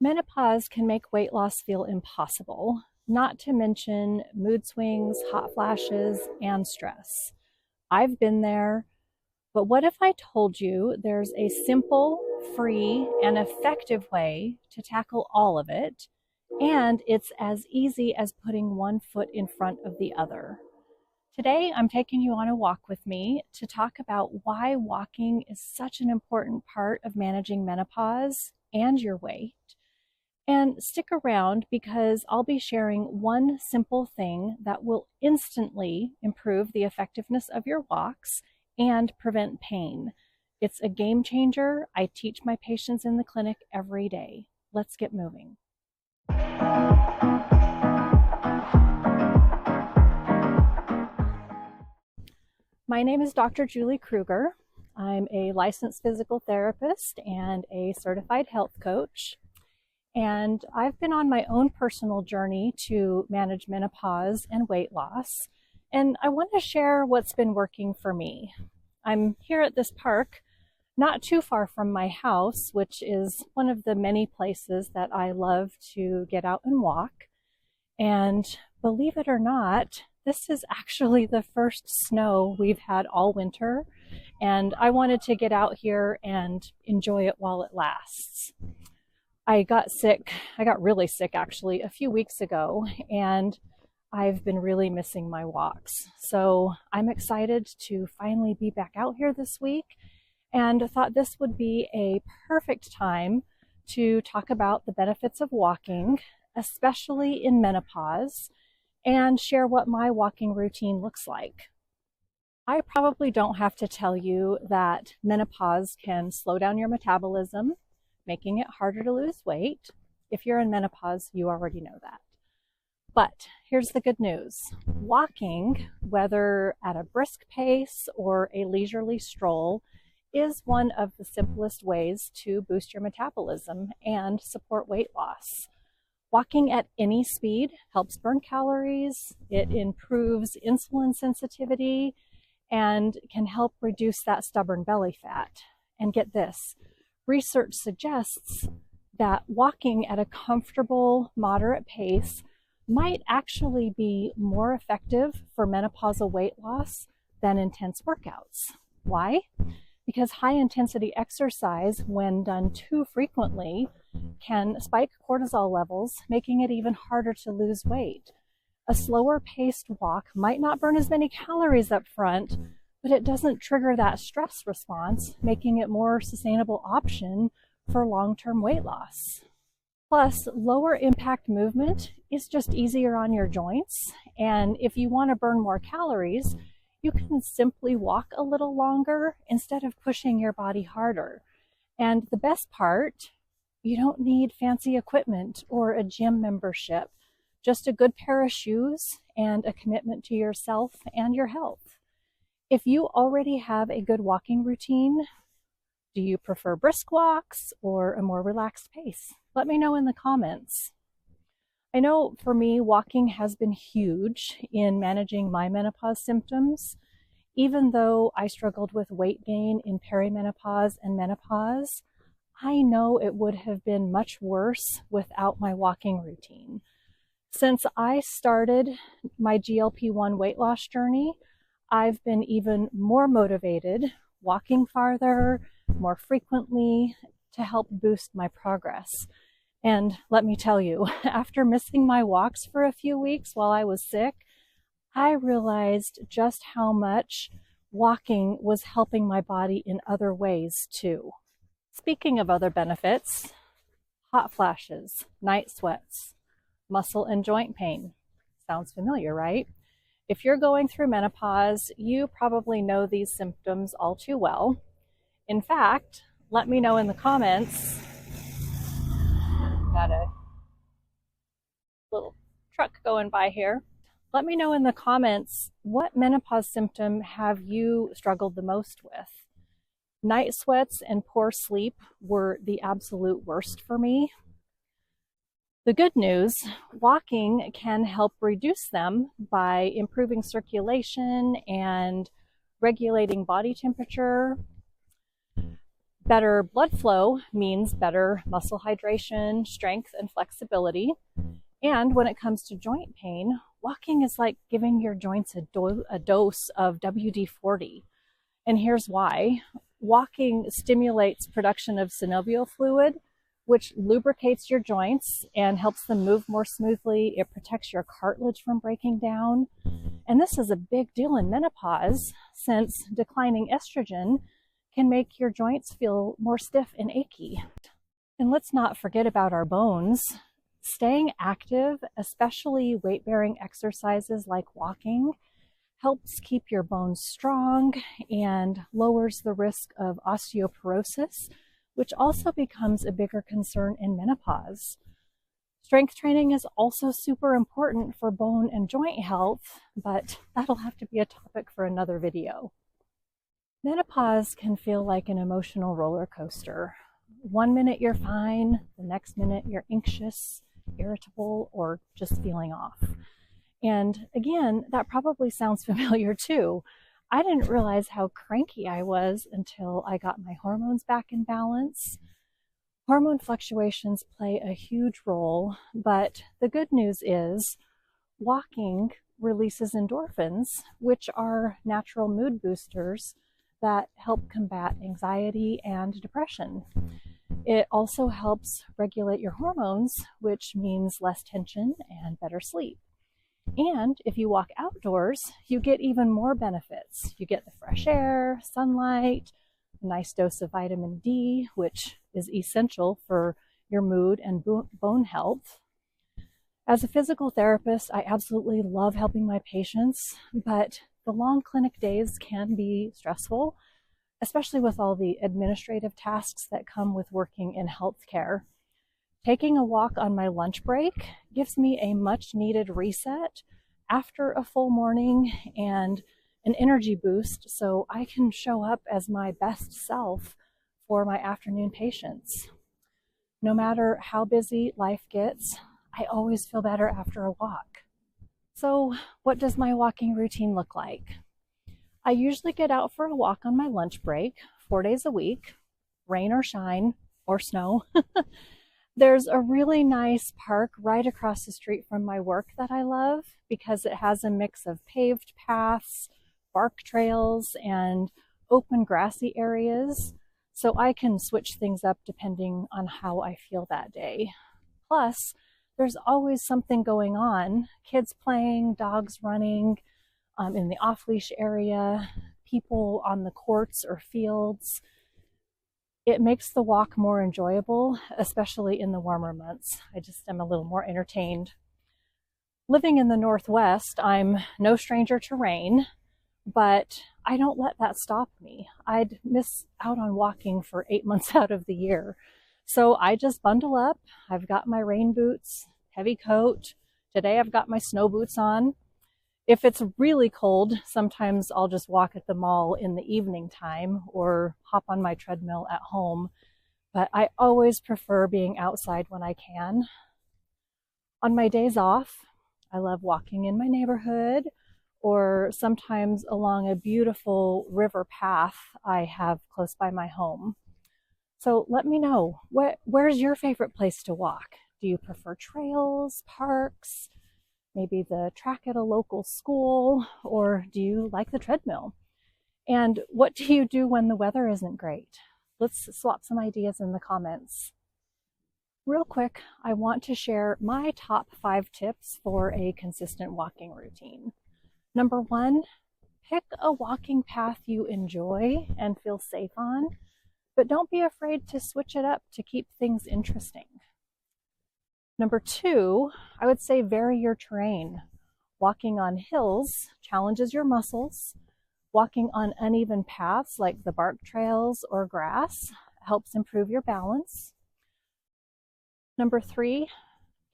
Menopause can make weight loss feel impossible, not to mention mood swings, hot flashes, and stress. I've been there, but what if I told you there's a simple, free, and effective way to tackle all of it, and it's as easy as putting one foot in front of the other? Today, I'm taking you on a walk with me to talk about why walking is such an important part of managing menopause and your weight. And stick around because I'll be sharing one simple thing that will instantly improve the effectiveness of your walks and prevent pain. It's a game changer. I teach my patients in the clinic every day. Let's get moving. My name is Dr. Julie Kruger. I'm a licensed physical therapist and a certified health coach. And I've been on my own personal journey to manage menopause and weight loss. And I want to share what's been working for me. I'm here at this park, not too far from my house, which is one of the many places that I love to get out and walk. And believe it or not, this is actually the first snow we've had all winter. And I wanted to get out here and enjoy it while it lasts. I got really sick actually a few weeks ago, and I've been really missing my walks. So I'm excited to finally be back out here this week and thought this would be a perfect time to talk about the benefits of walking, especially in menopause, and share what my walking routine looks like. I probably don't have to tell you that menopause can slow down your metabolism, making it harder to lose weight. If you're in menopause, you already know that. But here's the good news. Walking, whether at a brisk pace or a leisurely stroll, is one of the simplest ways to boost your metabolism and support weight loss. Walking at any speed helps burn calories, it improves insulin sensitivity, and can help reduce that stubborn belly fat. And get this, research suggests that walking at a comfortable, moderate pace might actually be more effective for menopausal weight loss than intense workouts. Why? Because high-intensity exercise, when done too frequently, can spike cortisol levels, making it even harder to lose weight. A slower-paced walk might not burn as many calories up front, but it doesn't trigger that stress response, making it a more sustainable option for long-term weight loss. Plus, lower impact movement is just easier on your joints, and if you want to burn more calories, you can simply walk a little longer instead of pushing your body harder. And the best part, you don't need fancy equipment or a gym membership, just a good pair of shoes and a commitment to yourself and your health. If you already have a good walking routine, do you prefer brisk walks or a more relaxed pace? Let me know in the comments. I know for me, walking has been huge in managing my menopause symptoms. Even though I struggled with weight gain in perimenopause and menopause, I know it would have been much worse without my walking routine. Since I started my GLP-1 weight loss journey, I've been even more motivated, walking farther, more frequently, to help boost my progress. And let me tell you, after missing my walks for a few weeks while I was sick, I realized just how much walking was helping my body in other ways too. Speaking of other benefits, hot flashes, night sweats, muscle and joint pain. Sounds familiar, right? If you're going through menopause, you probably know these symptoms all too well. In fact, let me know in the comments. Got a little truck going by here. Let me know in the comments, what menopause symptom have you struggled the most with? Night sweats and poor sleep were the absolute worst for me. The good news, walking can help reduce them by improving circulation and regulating body temperature. Better blood flow means better muscle hydration, strength, and flexibility. And when it comes to joint pain, walking is like giving your joints a dose of WD-40. And here's why. Walking stimulates production of synovial fluid, which lubricates your joints and helps them move more smoothly. It protects your cartilage from breaking down. And this is a big deal in menopause, since declining estrogen can make your joints feel more stiff and achy. And let's not forget about our bones. Staying active, especially weight-bearing exercises like walking, helps keep your bones strong and lowers the risk of osteoporosis, which also becomes a bigger concern in menopause. Strength training is also super important for bone and joint health, but that'll have to be a topic for another video. Menopause can feel like an emotional roller coaster. One minute you're fine, the next minute you're anxious, irritable, or just feeling off. And again, that probably sounds familiar too. I didn't realize how cranky I was until I got my hormones back in balance. Hormone fluctuations play a huge role, but the good news is walking releases endorphins, which are natural mood boosters that help combat anxiety and depression. It also helps regulate your hormones, which means less tension and better sleep. And if you walk outdoors, you get even more benefits. You get the fresh air, sunlight, a nice dose of vitamin D, which is essential for your mood and bone health. As a physical therapist, I absolutely love helping my patients, but the long clinic days can be stressful, especially with all the administrative tasks that come with working in healthcare. Taking a walk on my lunch break gives me a much needed reset after a full morning and an energy boost so I can show up as my best self for my afternoon patients. No matter how busy life gets, I always feel better after a walk. So what does my walking routine look like? I usually get out for a walk on my lunch break 4 days a week, rain or shine or snow. There's a really nice park right across the street from my work that I love because it has a mix of paved paths, bark trails, and open grassy areas, so I can switch things up depending on how I feel that day. Plus, there's always something going on, kids playing, dogs running, in the off-leash area, people on the courts or fields. It makes the walk more enjoyable, especially in the warmer months. I just am a little more entertained. Living in the Northwest, I'm no stranger to rain, but I don't let that stop me. I'd miss out on walking for 8 months out of the year. So I just bundle up. I've got my rain boots, heavy coat. Today I've got my snow boots on. If it's really cold, sometimes I'll just walk at the mall in the evening time or hop on my treadmill at home, but I always prefer being outside when I can. On my days off, I love walking in my neighborhood or sometimes along a beautiful river path I have close by my home. So let me know, where's your favorite place to walk? Do you prefer trails, parks, maybe the track at a local school, or do you like the treadmill? And what do you do when the weather isn't great? Let's swap some ideas in the comments. Real quick, I want to share my top 5 tips for a consistent walking routine. Number 1, pick a walking path you enjoy and feel safe on, but don't be afraid to switch it up to keep things interesting. Number 2, I would say vary your terrain. Walking on hills challenges your muscles. Walking on uneven paths like the bark trails or grass helps improve your balance. Number 3,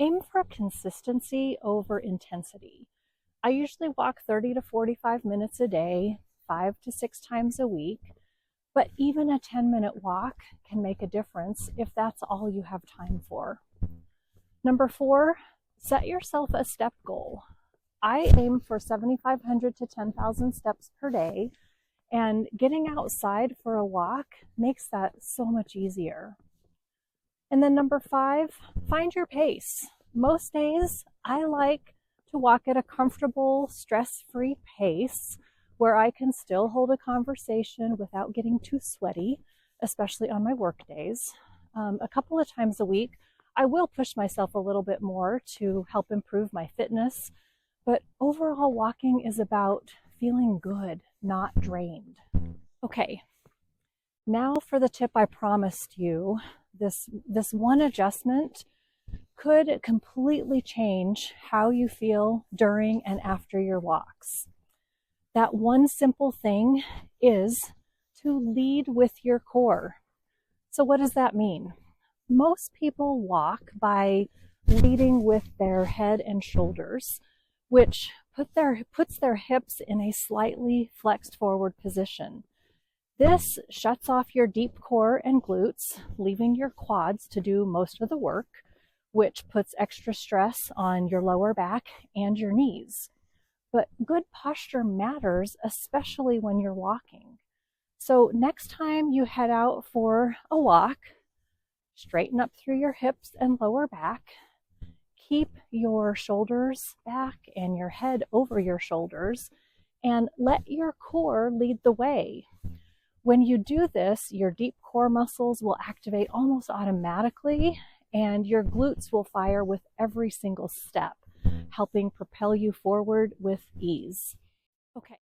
aim for consistency over intensity. I usually walk 30 to 45 minutes a day, 5 to 6 times a week, but even a 10-minute walk can make a difference if that's all you have time for. Number 4, set yourself a step goal. I aim for 7,500 to 10,000 steps per day, And getting outside for a walk makes that so much easier. And then number 5, find your pace. Most days I like to walk at a comfortable, stress-free pace where I can still hold a conversation without getting too sweaty, especially on my work days. A couple of times a week, I will push myself a little bit more to help improve my fitness, but overall walking is about feeling good, not drained. Okay, now for the tip I promised you. This one adjustment could completely change how you feel during and after your walks. That one simple thing is to lead with your core. So what does that mean? Most people walk by leading with their head and shoulders, which puts their hips in a slightly flexed forward position. This shuts off your deep core and glutes, leaving your quads to do most of the work, which puts extra stress on your lower back and your knees. But good posture matters, especially when you're walking. So next time you head out for a walk, straighten up through your hips and lower back. Keep your shoulders back and your head over your shoulders, and let your core lead the way. When you do this, your deep core muscles will activate almost automatically, and your glutes will fire with every single step, helping propel you forward with ease. Okay.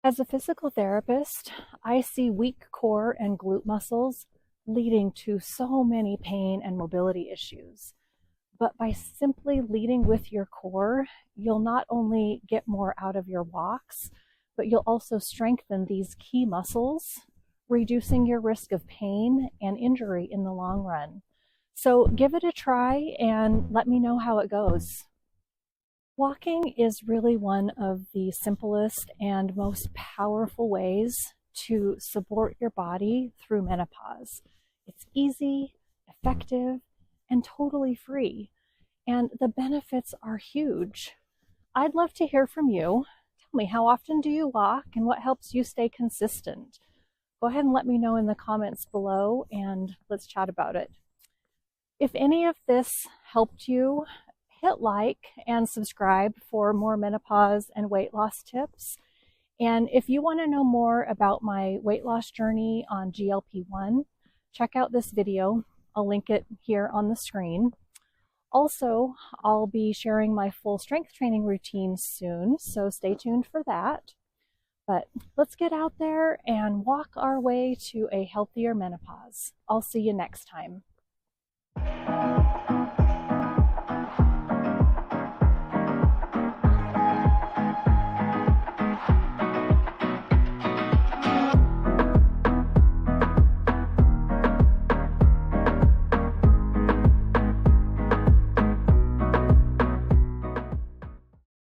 As a physical therapist, I see weak core and glute muscles leading to so many pain and mobility issues. But by simply leading with your core, you'll not only get more out of your walks, but you'll also strengthen these key muscles, reducing your risk of pain and injury in the long run. So give it a try and let me know how it goes. Walking is really one of the simplest and most powerful ways to support your body through menopause. It's easy, effective, and totally free. And the benefits are huge. I'd love to hear from you. Tell me, how often do you walk and what helps you stay consistent? Go ahead and let me know in the comments below and let's chat about it. If any of this helped you, hit like and subscribe for more menopause and weight loss tips. And if you want to know more about my weight loss journey on GLP-1, check out this video. I'll link it here on the screen. Also, I'll be sharing my full strength training routine soon, so stay tuned for that. But let's get out there and walk our way to a healthier menopause. I'll see you next time.